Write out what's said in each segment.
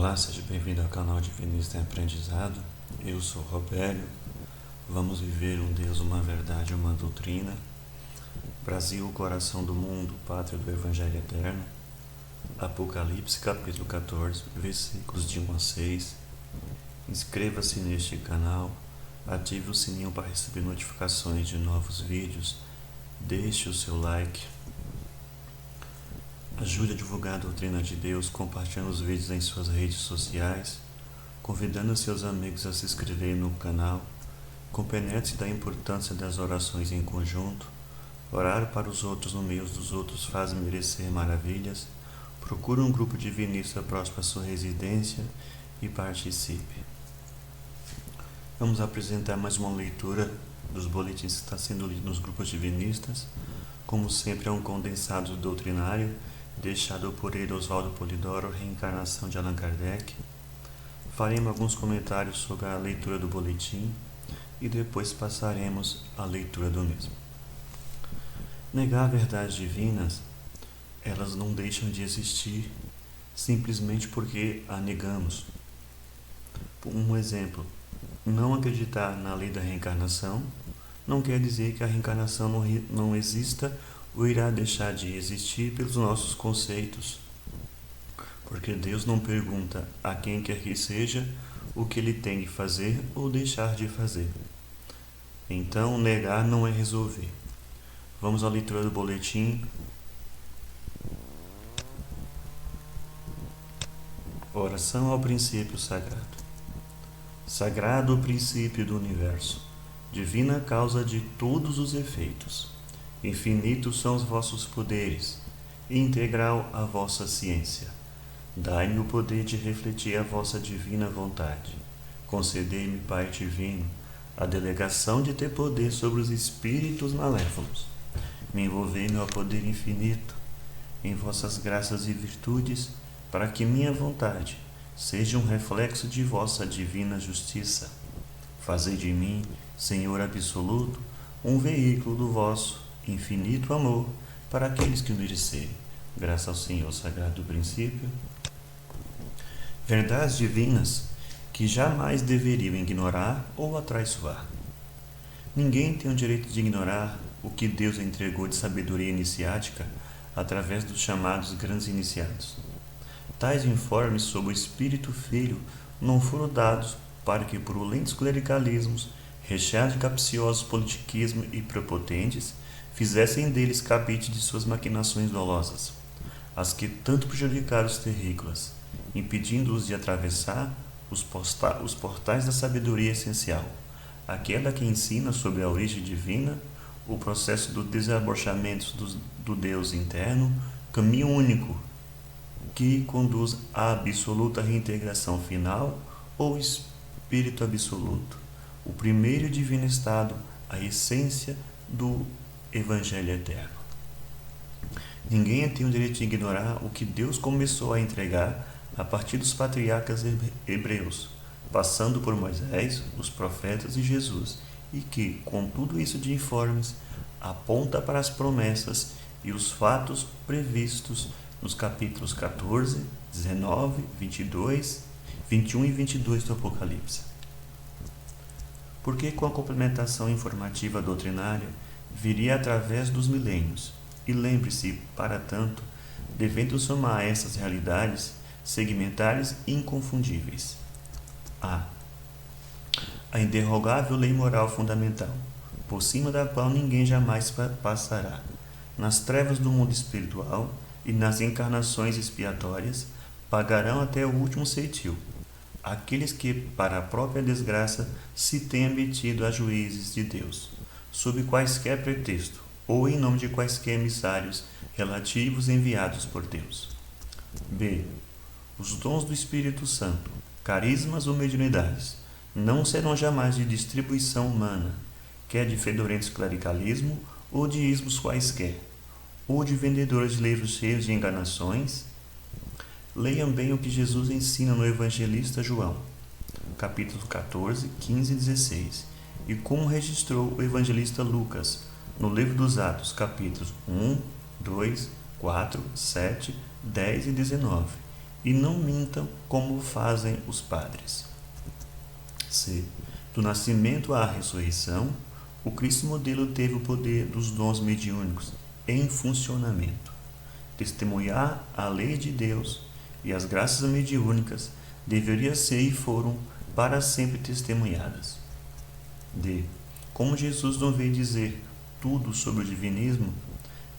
Olá, seja bem-vindo ao canal Divinista em Aprendizado. Eu sou Robério. Vamos viver um Deus, uma verdade, uma doutrina. Brasil, o coração do mundo, pátria do Evangelho Eterno. Apocalipse, capítulo 14, versículos de 1 a 6. Inscreva-se neste canal, ative o sininho para receber notificações de novos vídeos, deixe o seu like. Ajude a divulgar a doutrina de Deus, compartilhando os vídeos em suas redes sociais, convidando seus amigos a se inscreverem no canal. Compenetre-se da importância das orações em conjunto. Orar para os outros no meio dos outros faz merecer maravilhas. Procure um grupo divinista próximo à sua residência e participe. Vamos apresentar mais uma leitura dos boletins que está sendo lido nos grupos divinistas. Como sempre, é um condensado doutrinário deixado por ele, Oswaldo Polidoro, Reencarnação de Allan Kardec. Faremos alguns comentários sobre a leitura do boletim e depois passaremos à leitura do mesmo. Negar verdades divinas, elas não deixam de existir simplesmente porque a negamos. Um exemplo, não acreditar na lei da reencarnação não quer dizer que a reencarnação não exista ou irá deixar de existir pelos nossos conceitos, porque Deus não pergunta a quem quer que seja o que ele tem de fazer ou deixar de fazer. Então, negar não é resolver. Vamos à leitura do boletim. Oração ao princípio sagrado. Sagrado princípio do universo, divina causa de todos os efeitos. Infinitos são os vossos poderes, e integral a vossa ciência. Dai-me o poder de refletir a vossa divina vontade. Concedei-me, Pai divino, a delegação de ter poder sobre os espíritos malévolos. Me envolvei-me ao poder infinito, em vossas graças e virtudes, para que minha vontade seja um reflexo de vossa divina justiça. Fazei de mim, Senhor absoluto, um veículo do vosso infinito amor para aqueles que o merecerem. Graças ao Senhor Sagrado Princípio. Verdades divinas que jamais deveriam ignorar ou atraiçoar. Ninguém tem o direito de ignorar o que Deus entregou de sabedoria iniciática através dos chamados grandes iniciados. Tais informes sobre o Espírito Filho não foram dados para que purulentos clericalismos, recheados de capciosos politiquismos e prepotentes, fizessem deles cabide de suas maquinações dolosas, as que tanto prejudicaram os terrícolas, impedindo-os de atravessar os portais da sabedoria essencial, aquela que ensina sobre a origem divina, o processo do desaborrecimento do Deus interno, caminho único que conduz à absoluta reintegração final ou Espírito absoluto, o primeiro divino estado, a essência do Evangelho Eterno. Ninguém tem o direito de ignorar o que Deus começou a entregar a partir dos patriarcas hebreus, passando por Moisés, os profetas e Jesus, e que, com tudo isso de informes, aponta para as promessas e os fatos previstos nos capítulos 14, 19, 22, 21 e 22 do Apocalipse. Porque com a complementação informativa doutrinária viria através dos milênios, e lembre-se, para tanto, devendo somar a essas realidades segmentares e inconfundíveis. A inderrogável lei moral fundamental, por cima da qual ninguém jamais passará. Nas trevas do mundo espiritual e nas encarnações expiatórias, pagarão até o último ceitil aqueles que, para a própria desgraça, se tenham metido a juízes de Deus, sob quaisquer pretexto, ou em nome de quaisquer emissários relativos enviados por Deus. B. Os dons do Espírito Santo, carismas ou mediunidades, não serão jamais de distribuição humana, quer de fedorentos clericalismo ou de ismos quaisquer, ou de vendedores de livros cheios de enganações. Leiam bem o que Jesus ensina no Evangelista João, capítulo 14, 15 e 16, e como registrou o Evangelista Lucas, no livro dos Atos, capítulos 1, 2, 4, 7, 10 e 19, e não mintam como fazem os padres. C. Do nascimento à ressurreição, o Cristo modelo teve o poder dos dons mediúnicos em funcionamento. Testemunhar a lei de Deus e as graças mediúnicas deveriam ser e foram para sempre testemunhadas. D. Como Jesus não veio dizer tudo sobre o divinismo,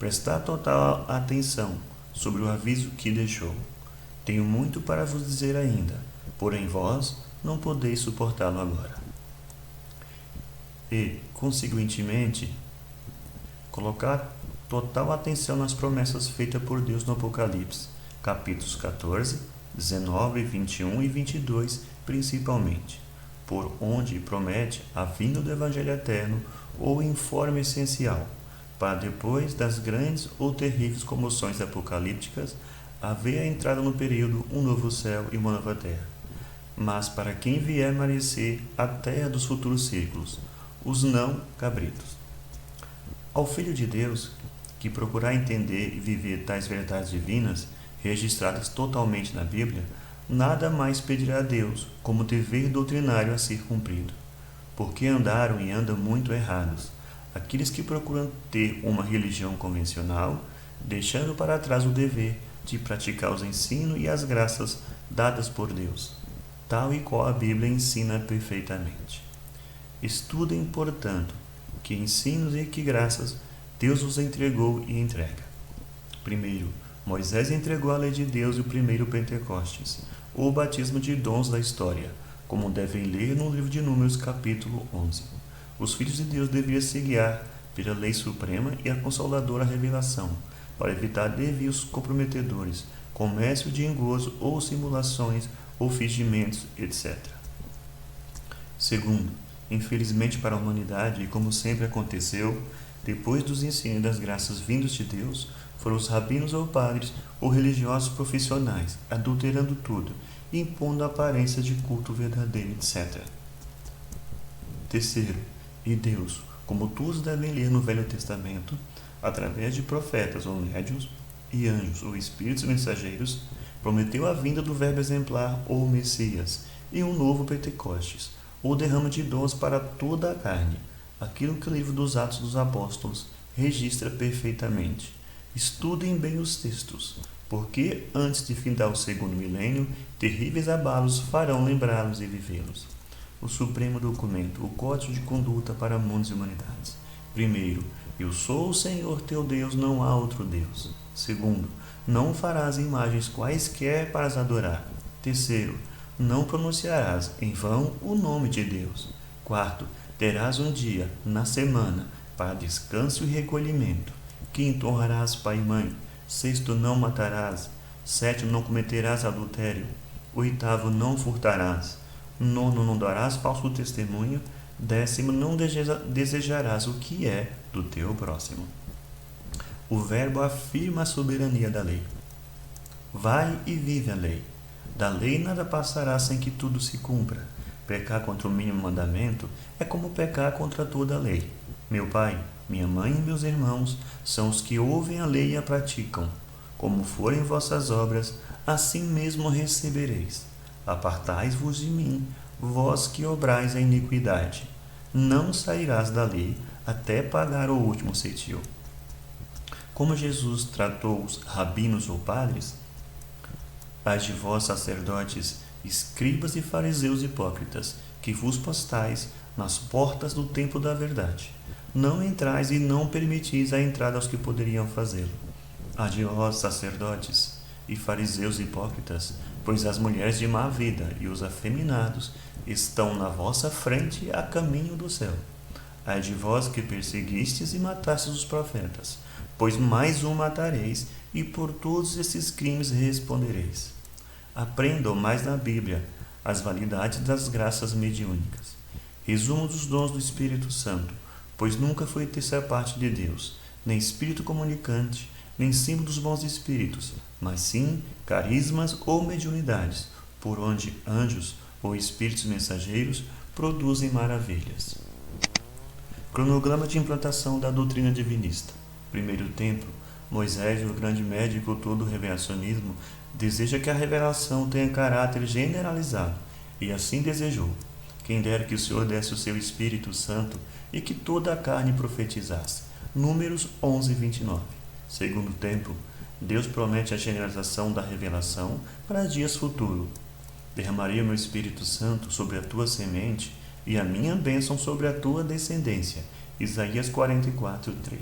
prestar total atenção sobre o aviso que deixou. Tenho muito para vos dizer ainda, porém vós não podeis suportá-lo agora. E, consequentemente, colocar total atenção nas promessas feitas por Deus no Apocalipse, capítulos 14, 19, 21 e 22, principalmente, por onde promete a vinda do Evangelho Eterno ou informe essencial, para depois das grandes ou terríveis comoções apocalípticas, haver a entrada no período um novo céu e uma nova terra. Mas para quem vier merecer a terra dos futuros séculos, os não cabritos. Ao Filho de Deus, que procurar entender e viver tais verdades divinas, registradas totalmente na Bíblia, nada mais pedirá a Deus como dever doutrinário a ser cumprido. Porque andaram e andam muito errados aqueles que procuram ter uma religião convencional, deixando para trás o dever de praticar os ensinos e as graças dadas por Deus, tal e qual a Bíblia ensina perfeitamente. Estudem, portanto, que ensinos e que graças Deus vos entregou e entrega. Primeiro, Moisés entregou a lei de Deus e o primeiro Pentecostes, ou o batismo de dons da história, como devem ler no livro de Números, capítulo 11. Os filhos de Deus deviam se guiar pela lei suprema e a consoladora revelação, para evitar desvios comprometedores, comércio de engozo ou simulações ou fingimentos, etc. Segundo, infelizmente para a humanidade, e como sempre aconteceu, depois dos ensinos das graças vindos de Deus, foram os rabinos ou padres ou religiosos profissionais, adulterando tudo, impondo a aparência de culto verdadeiro, etc. Terceiro, e Deus, como todos devem ler no Velho Testamento, através de profetas ou médiuns, e anjos ou espíritos mensageiros, prometeu a vinda do Verbo exemplar ou Messias, e um novo Pentecostes, ou derrama de dons para toda a carne, aquilo que o livro dos Atos dos Apóstolos registra perfeitamente. Estudem bem os textos, porque, antes de findar o segundo milênio, terríveis abalos farão lembrá-los e vivê-los. O supremo documento, o Código de Conduta para mundos e humanidades. Primeiro, eu sou o Senhor teu Deus, não há outro Deus. Segundo, não farás imagens quaisquer para as adorar. Terceiro, não pronunciarás em vão o nome de Deus. Quarto, terás um dia, na semana, para descanso e recolhimento. Quinto, honrarás pai e mãe. Sexto, não matarás. Sétimo, não cometerás adultério. Oitavo, não furtarás. Nono, não darás falso testemunho. Décimo, não desejarás o que é do teu próximo. O Verbo afirma a soberania da lei. Vai e vive a lei. Da lei nada passará sem que tudo se cumpra. Pecar contra o mínimo mandamento é como pecar contra toda a lei. Meu pai, minha mãe e meus irmãos são os que ouvem a lei e a praticam. Como forem vossas obras, assim mesmo recebereis. Apartai-vos de mim, vós que obrais a iniquidade. Não sairás da lei até pagar o último cetil. Como Jesus tratou os rabinos ou padres, ai de vós, sacerdotes, escribas e fariseus hipócritas, que vos postais nas portas do templo da verdade. Não entrais e não permitis a entrada aos que poderiam fazê-lo. Ai de vós, sacerdotes e fariseus hipócritas, pois as mulheres de má vida e os afeminados estão na vossa frente a caminho do céu. Ai de vós que perseguistes e matastes os profetas, pois mais um matareis, e por todos esses crimes respondereis. Aprendam mais na Bíblia as validades das graças mediúnicas. Resumo dos dons do Espírito Santo, pois nunca foi terceira parte de Deus, nem espírito comunicante, nem símbolo dos bons espíritos, mas sim carismas ou mediunidades, por onde anjos ou espíritos mensageiros produzem maravilhas. Cronograma de implantação da doutrina divinista. Primeiro templo, Moisés, o grande médico todo o revelacionismo, Deseja que a revelação tenha caráter generalizado, e assim desejou. Quem dera que o Senhor desse o seu Espírito Santo e que toda a carne profetizasse. Números 11, 29. Segundo tempo, Deus promete a generalização da revelação para dias futuros. Derramarei o meu Espírito Santo sobre a tua semente e a minha bênção sobre a tua descendência. Isaías 44, 3.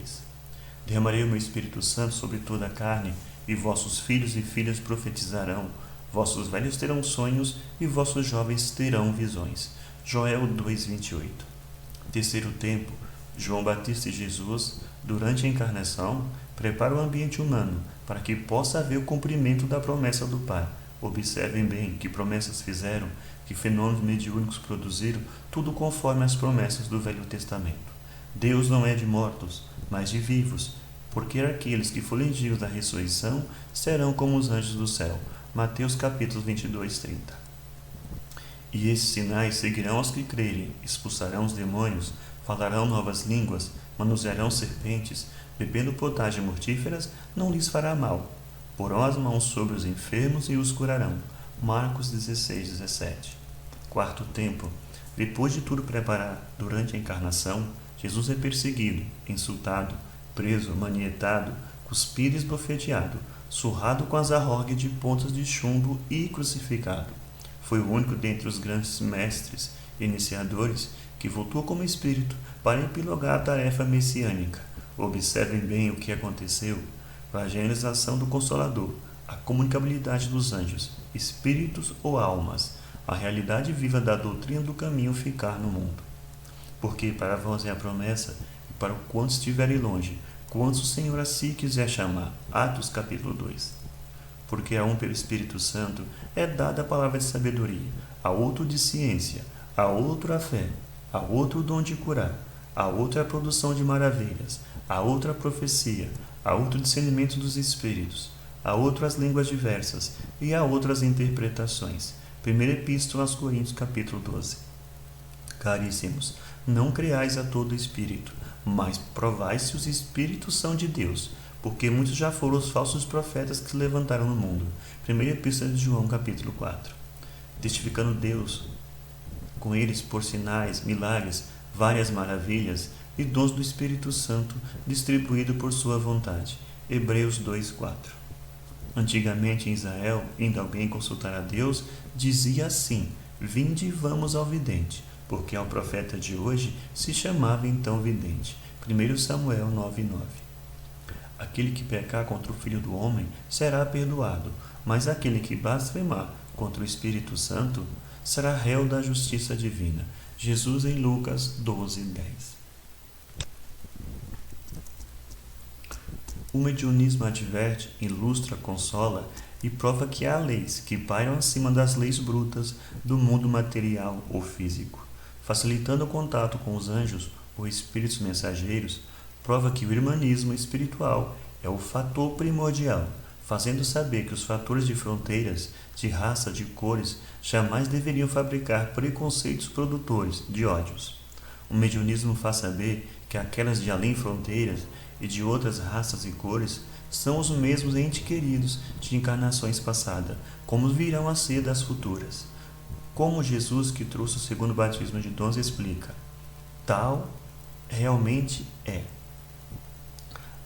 Derramarei o meu Espírito Santo sobre toda a carne, e vossos filhos e filhas profetizarão, vossos velhos terão sonhos, e vossos jovens terão visões. Joel 2, 28. Terceiro tempo, João Batista e Jesus, durante a encarnação, preparam o ambiente humano para que possa haver o cumprimento da promessa do Pai. Observem bem que promessas fizeram, que fenômenos mediúnicos produziram, tudo conforme as promessas do Velho Testamento. Deus não é de mortos, mas de vivos, porque aqueles que forem dignos da ressurreição serão como os anjos do céu. Mateus capítulo 22, 30. E esses sinais seguirão aos que crerem: expulsarão os demônios, falarão novas línguas, manusearão serpentes, bebendo potagens mortíferas, não lhes fará mal. Porão as mãos sobre os enfermos e os curarão. Marcos 16, 17. Quarto tempo. Depois de tudo preparar durante a encarnação, Jesus é perseguido, insultado, preso, manietado, cuspido e esbofeteado, surrado com as arrogas de pontas de chumbo e crucificado. Foi o único dentre os grandes mestres e iniciadores que voltou como espírito para epilogar a tarefa messiânica. Observem bem o que aconteceu. A generalização do Consolador, a comunicabilidade dos anjos, espíritos ou almas, a realidade viva da doutrina do caminho ficar no mundo. Porque para vós é a promessa, e para quantos estiverem longe, quantos o Senhor a si quiser chamar. Atos capítulo 2. Porque a um pelo Espírito Santo é dada a palavra de sabedoria, a outro de ciência, a outro a fé, a outro o dom de curar, a outro a produção de maravilhas, a outro a profecia, a outro discernimento dos espíritos, a outro as línguas diversas, e a outro as interpretações. Primeira Epístola aos Coríntios, capítulo 12. Caríssimos, não creais a todo espírito, mas provai se os espíritos são de Deus, porque muitos já foram os falsos profetas que se levantaram no mundo. Primeira Epístola de João, capítulo 4. Testificando Deus com eles por sinais, milagres, várias maravilhas e dons do Espírito Santo distribuído por sua vontade. Hebreus 2:4. Antigamente em Israel, indo alguém consultar a Deus, dizia assim: vinde e vamos ao vidente, porque ao profeta de hoje se chamava então vidente. 1 Samuel 9:9. Aquele que pecar contra o Filho do Homem será perdoado, mas aquele que blasfemar contra o Espírito Santo será réu da justiça divina. Jesus em Lucas 12:10. O mediunismo adverte, ilustra, consola e prova que há leis que pairam acima das leis brutas do mundo material ou físico. Facilitando o contato com os anjos ou espíritos mensageiros, prova que o irmanismo espiritual é o fator primordial, fazendo saber que os fatores de fronteiras, de raça, de cores, jamais deveriam fabricar preconceitos produtores de ódios. O mediunismo faz saber que aquelas de além fronteiras e de outras raças e cores são os mesmos entes queridos de encarnações passadas, como virão a ser das futuras. Como Jesus, que trouxe o segundo batismo de dons, explica: tal realmente é.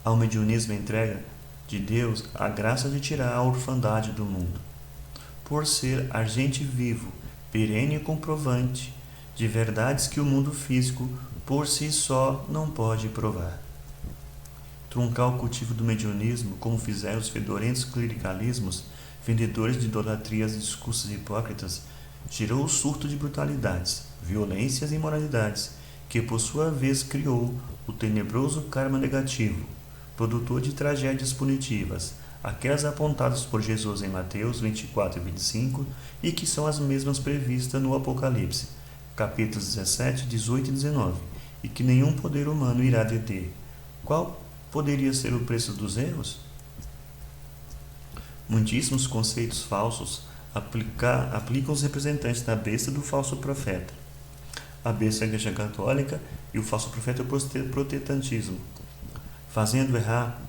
Ao mediunismo entrega de Deus a graça de tirar a orfandade do mundo, por ser agente vivo, perene e comprovante de verdades que o mundo físico por si só não pode provar. Truncar o cultivo do mediunismo, como fizeram os fedorentos clericalismos, vendedores de idolatrias e discursos hipócritas, gerou o surto de brutalidades, violências e imoralidades, que por sua vez criou o tenebroso karma negativo, produtor de tragédias punitivas, aquelas apontadas por Jesus em Mateus 24 e 25 e que são as mesmas previstas no Apocalipse, capítulos 17, 18 e 19, e que nenhum poder humano irá deter. Qual poderia ser o preço dos erros? Muitíssimos conceitos falsos aplicam os representantes da besta e do falso profeta. A besta é a Igreja Católica e o falso profeta é o protestantismo, fazendo errar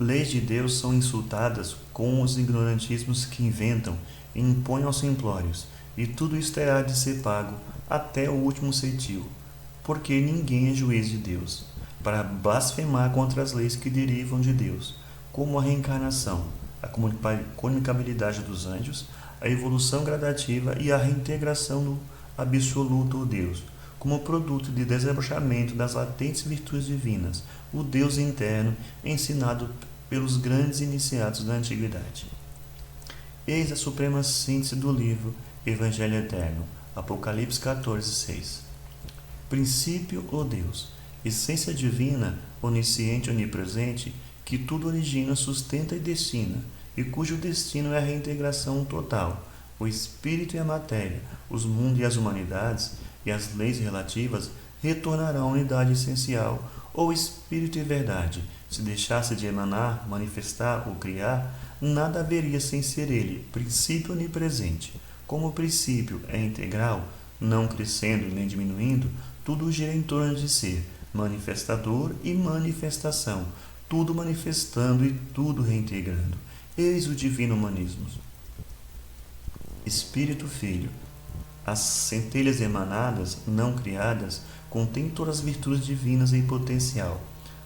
Leis de Deus são insultadas com os ignorantismos que inventam e impõem aos simplórios, e tudo isto terá de ser pago até o último centil, porque ninguém é juiz de Deus, para blasfemar contra as leis que derivam de Deus, como a reencarnação, a comunicabilidade dos anjos, a evolução gradativa e a reintegração no absoluto Deus, como produto de desabrochamento das latentes virtudes divinas, o Deus interno ensinado pelos grandes iniciados da antiguidade. Eis a suprema síntese do livro Evangelho Eterno, Apocalipse 14:6. Princípio, ó Deus, essência divina, onisciente e onipresente, que tudo origina, sustenta e destina, e cujo destino é a reintegração total, o espírito e a matéria, os mundos e as humanidades, e as leis relativas retornarão à unidade essencial, ou espírito e verdade. Se deixasse de emanar, manifestar ou criar, nada haveria sem ser ele, princípio onipresente. Como o princípio é integral, não crescendo e nem diminuindo, tudo gira em torno de ser, manifestador e manifestação, tudo manifestando e tudo reintegrando. Eis o divino humanismo. Espírito Filho. As centelhas emanadas, não criadas, contêm todas as virtudes divinas em potencial,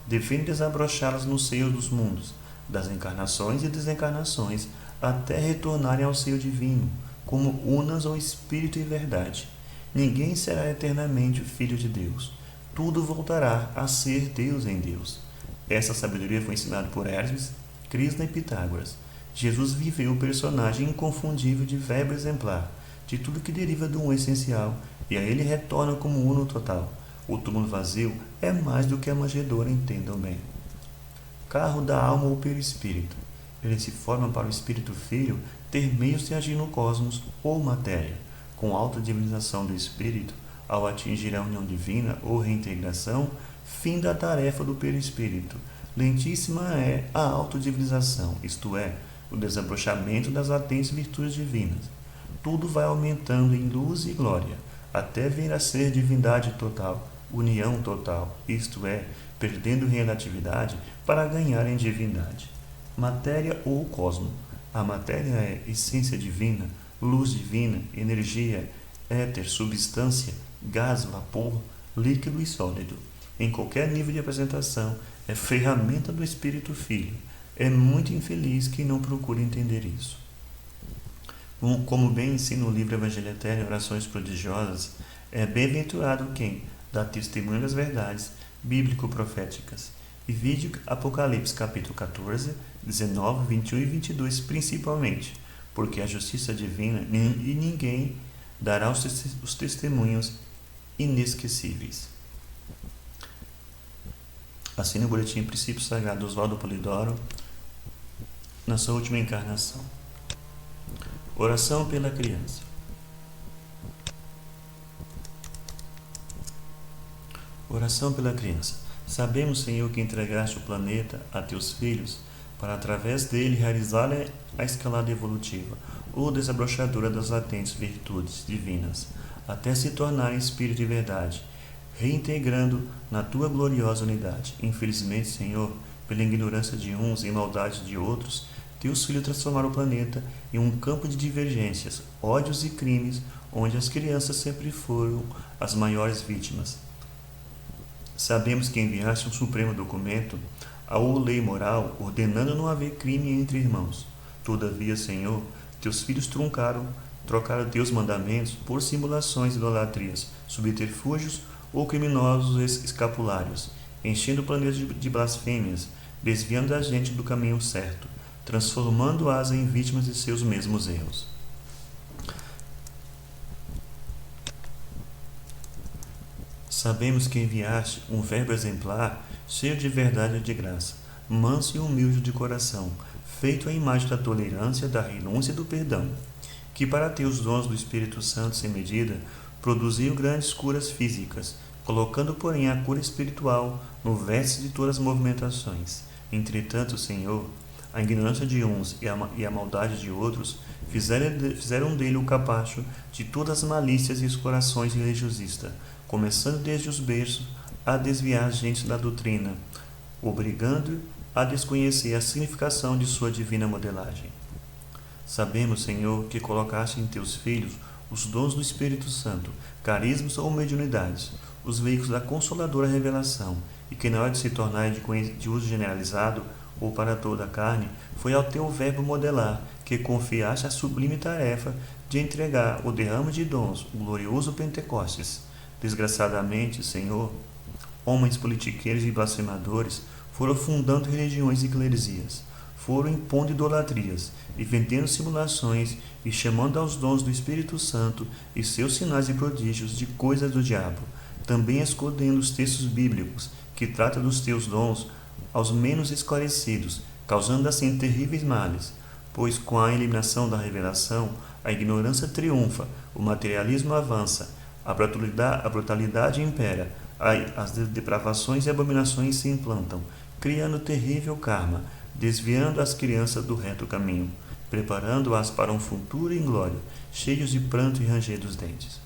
devendo desabrochá-las no seio dos mundos, das encarnações e desencarnações, até retornarem ao seio divino, como unas ao Espírito e verdade. Ninguém será eternamente filho de Deus. Tudo voltará a ser Deus em Deus. Essa sabedoria foi ensinada por Hermes, Krishna e Pitágoras. Jesus viveu o personagem inconfundível de verbo exemplar, de tudo que deriva do um essencial, e a ele retorna como uno total. O túmulo vazio é mais do que a manjedoura, entendam bem. Carro da alma ou perispírito. Ele se forma para o Espírito Filho ter meios de agir no cosmos ou matéria. Com alta divinização do Espírito, ao atingir a união divina ou reintegração, fim da tarefa do perispírito. Lentíssima é a autodivinização, isto é, o desabrochamento das latentes virtudes divinas. Tudo vai aumentando em luz e glória, até vir a ser divindade total, união total, isto é, perdendo relatividade para ganhar em divindade. Matéria ou cosmo. A matéria é essência divina, luz divina, energia, éter, substância, gás, vapor, líquido e sólido. Em qualquer nível de apresentação, é ferramenta do Espírito Filho. É muito infeliz quem não procura entender isso. Como bem ensina o livro Evangelho Eterno e Orações Prodigiosas, é bem-aventurado quem dá testemunho das verdades bíblico-proféticas. E vide Apocalipse capítulo 14, 19, 21 e 22 principalmente, porque a justiça divina e ninguém dará os testemunhos inesquecíveis. Assina o boletim Princípio Sagrado Oswaldo Polidoro, na sua última encarnação. Oração pela criança. Oração pela criança. Sabemos, Senhor, que entregaste o planeta a teus filhos para, através dele, realizar a escalada evolutiva ou desabrochadura das latentes virtudes divinas, até se tornarem espírito e verdade, reintegrando na tua gloriosa unidade. Infelizmente, Senhor, pela ignorância de uns e maldade de outros, teus filhos transformaram o planeta em um campo de divergências, ódios e crimes, onde as crianças sempre foram as maiores vítimas. Sabemos que enviaste um supremo documento, a lei moral, ordenando não haver crime entre irmãos. Todavia, Senhor, teus filhos trocaram teus mandamentos por simulações e idolatrias, subterfúgios ou criminosos escapulários, enchendo o planeta de blasfêmias, desviando a gente do caminho certo, transformando-as em vítimas de seus mesmos erros. Sabemos que enviaste um verbo exemplar, cheio de verdade e de graça, manso e humilde de coração, feito à imagem da tolerância, da renúncia e do perdão, que para teus dons do Espírito Santo sem medida, produziu grandes curas físicas, colocando, porém, a cura espiritual no vértice de todas as movimentações. Entretanto, Senhor, a ignorância de uns e a maldade de outros fizeram dele o capacho de todas as malícias e os corações religiosistas, começando desde os berços a desviar a gente da doutrina, obrigando a desconhecer a significação de sua divina modelagem. Sabemos, Senhor, que colocaste em teus filhos os dons do Espírito Santo, carismas ou mediunidades, os veículos da consoladora revelação, e que na hora de se tornar de uso generalizado ou para toda a carne, foi ao teu verbo modelar que confiaste a sublime tarefa de entregar o derrame de dons, o glorioso Pentecostes. Desgraçadamente, Senhor, homens politiqueiros e blasfemadores foram fundando religiões e cleresias, foram impondo idolatrias e vendendo simulações e chamando aos dons do Espírito Santo e seus sinais e prodígios de coisas do diabo, também escondendo os textos bíblicos que tratam dos teus dons aos menos esclarecidos, causando assim terríveis males, pois com a eliminação da revelação, a ignorância triunfa, o materialismo avança, a brutalidade impera, as depravações e abominações se implantam, criando terrível karma, desviando as crianças do reto caminho, preparando-as para um futuro em glória, cheios de pranto e ranger dos dentes.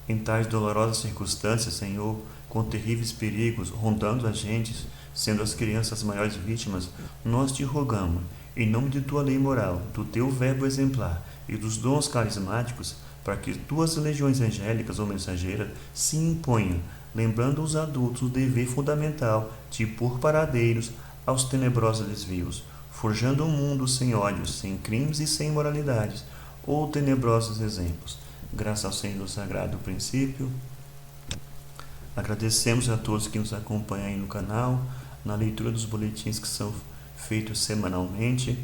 Em tais dolorosas circunstâncias, Senhor, com terríveis perigos rondando as gentes, sendo as crianças as maiores vítimas, nós te rogamos, em nome de tua lei moral, do teu verbo exemplar e dos dons carismáticos, para que tuas legiões angélicas ou mensageiras se imponham, lembrando os adultos o dever fundamental de pôr paradeiros aos tenebrosos desvios, forjando um mundo sem ódios, sem crimes e sem imoralidades, ou tenebrosos exemplos. Graças ao Senhor Sagrado Princípio. Agradecemos a todos que nos acompanham aí no canal, na leitura dos boletins que são feitos semanalmente.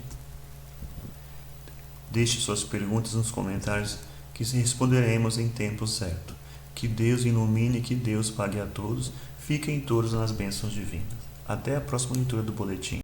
Deixe suas perguntas nos comentários que responderemos em tempo certo. Que Deus ilumine, que Deus pague a todos, fiquem todos nas bênçãos divinas. Até a próxima leitura do boletim.